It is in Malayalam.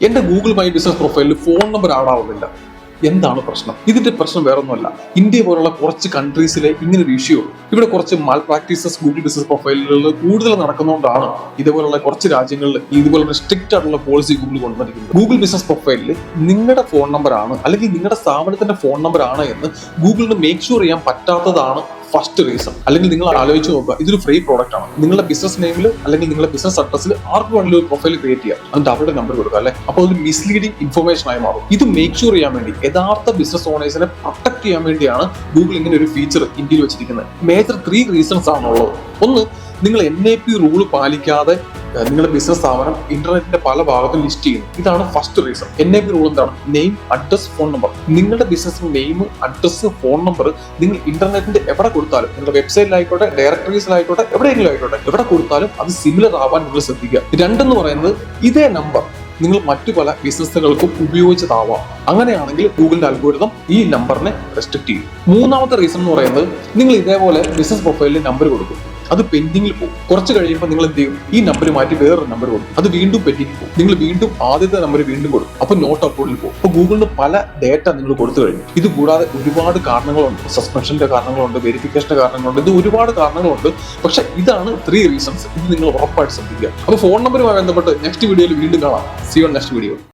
എന്റെ ഗൂഗിൾ മൈ ബിസിനസ് പ്രൊഫൈലിൽ ഫോൺ നമ്പർ ആഡ് ആവുന്നില്ല. എന്താണ് പ്രശ്നം? ഇതിന്റെ പ്രശ്നം വേറൊന്നുമല്ല. ഇന്ത്യ പോലുള്ള കുറച്ച് കൺട്രീസിലെ ഇങ്ങനെ ഒരു ഇഷ്യൂ ഇവിടെ കുറച്ച് മാൽ പ്രാക്ടീസസ് ഗൂഗിൾ ബിസിനസ് പ്രൊഫൈലുകളിൽ കൂടുതൽ നടക്കുന്നതുകൊണ്ടാണ് ഇതുപോലുള്ള കുറച്ച് രാജ്യങ്ങളിൽ ഇതുപോലുള്ള സ്ട്രിക്റ്റ് ആയിട്ടുള്ള പോളിസി ഗൂഗിൾ കൊണ്ടുവന്നിരിക്കുന്നത്. ഗൂഗിൾ ബിസിനസ് പ്രൊഫൈലിൽ നിങ്ങളുടെ ഫോൺ നമ്പർ ആണ് അല്ലെങ്കിൽ നിങ്ങളുടെ സ്ഥാപനത്തിന്റെ ഫോൺ നമ്പർ ആണ് എന്ന് ഗൂഗിളിന് മേക്ക് ഷുവർ ചെയ്യാൻ പറ്റാത്തതാണ് ഫസ്റ്റ് റീസൺ. അല്ലെങ്കിൽ നിങ്ങൾ ആലോചിച്ച് നോക്കുക, ഇതൊരു ഫ്രീ പ്രോഡക്റ്റ് ആണ്. നിങ്ങളുടെ ബിസിനസ് നെയിമിൽ അല്ലെങ്കിൽ നിങ്ങളുടെ ബിസിനസ് അഡ്രസ്സിൽ ആർക്ക് വേണമെങ്കിലും ഒരു പ്രൊഫൈൽ ക്രിയേറ്റ് ചെയ്യാം, എന്നിട്ട് അവരുടെ നമ്പർ കൊടുക്കുക അല്ലെ. അപ്പോൾ ഒരു മിസ്ലീഡിംഗ് ഇൻഫർമേഷൻ ആയി മാറും. ഇത് മേക്ക് ഷുവർ ചെയ്യാൻ വേണ്ടി യഥാർത്ഥ ബിസിനസ് ഓണേഴ്സിനെ പ്രൊട്ടക്ട് ചെയ്യാൻ വേണ്ടിയാണ് ഗൂഗിൾ ഇങ്ങനെ ഒരു ഫീച്ചർ ഇന്ത്യയിൽ വെച്ചിരിക്കുന്നത്. മേജർ 3 റീസൺസ് ആണുള്ളത്. ഒന്ന്, നിങ്ങൾ NAP റൂൾ പാലിക്കാതെ നിങ്ങളുടെ ബിസിനസ് സ്ഥാപനം ഇന്റർനെറ്റിന്റെ പല ഭാഗത്തും ലിസ്റ്റ് ചെയ്യുന്നു. ഇതാണ് ഫസ്റ്റ് റീസൺ. NAP റൂൾ എന്താണ്? Name, address, phone number. നിങ്ങളുടെ business name, address, phone number നിങ്ങൾ ഇന്റർനെറ്റിന്റെ എവിടെ കൊടുത്താലും, നിങ്ങളുടെ വെബ്സൈറ്റിലായിക്കോട്ടെ, ഡയറക്ടറീസിലായിക്കോട്ടെ, എവിടെയെങ്കിലും ആയിക്കോട്ടെ, എവിടെ കൊടുത്താലും അത് സിമിലർ ആവാൻ നിങ്ങൾ ശ്രദ്ധിക്കുക. രണ്ടെന്ന് പറയുന്നത്, ഇതേ നമ്പർ നിങ്ങൾ മറ്റു പല ബിസിനസ്സുകൾക്കും ഉപയോഗിച്ചതാവാം. അങ്ങനെയാണെങ്കിൽ ഗൂഗിളിന്റെ അൽഗോരിതം ഈ നമ്പറിനെ റെസ്ട്രിക്ട് ചെയ്യും. മൂന്നാമത്തെ റീസൺ എന്ന് പറയുന്നത്, നിങ്ങൾ ഇതേപോലെ ബിസിനസ് പ്രൊഫൈലിൽ നമ്പർ കൊടുക്കും, അത് പെൻഡിങ്ങിൽ പോകും. കുറച്ച് കഴിയുമ്പോൾ നിങ്ങൾ എന്ത് ചെയ്യും? ഈ നമ്പർ മാറ്റി വേറൊരു നമ്പർ കൊടുക്കും, അത് വീണ്ടും പെൻഡിങ്ങിൽ പോകും. നിങ്ങൾ വീണ്ടും ആദ്യത്തെ നമ്പർ വീണ്ടും കൊടുക്കും, അപ്പൊ നോട്ട് അപ്ലോഡിൽ പോകും. അപ്പൊ ഗൂഗിളിന് പല ഡേറ്റ നിങ്ങൾ കൊടുത്തു കഴിഞ്ഞു. ഇത് കൂടാതെ ഒരുപാട് കാരണങ്ങളുണ്ട്. സസ്പെൻഷന്റെ കാരണങ്ങളുണ്ട്, വെരിഫിക്കേഷന്റെ കാരണങ്ങളുണ്ട്, ഇത് ഒരുപാട് കാരണങ്ങളുണ്ട്. പക്ഷെ ഇതാണ് 3 റീസൺസ്. ഇത് നിങ്ങൾ ഉറപ്പായിട്ട് ശ്രദ്ധിക്കുക. അപ്പൊ ഫോൺ നമ്പറുമായി ബന്ധപ്പെട്ട് നെക്സ്റ്റ് വീഡിയോയിൽ വീണ്ടും കാണാം. See you on next video.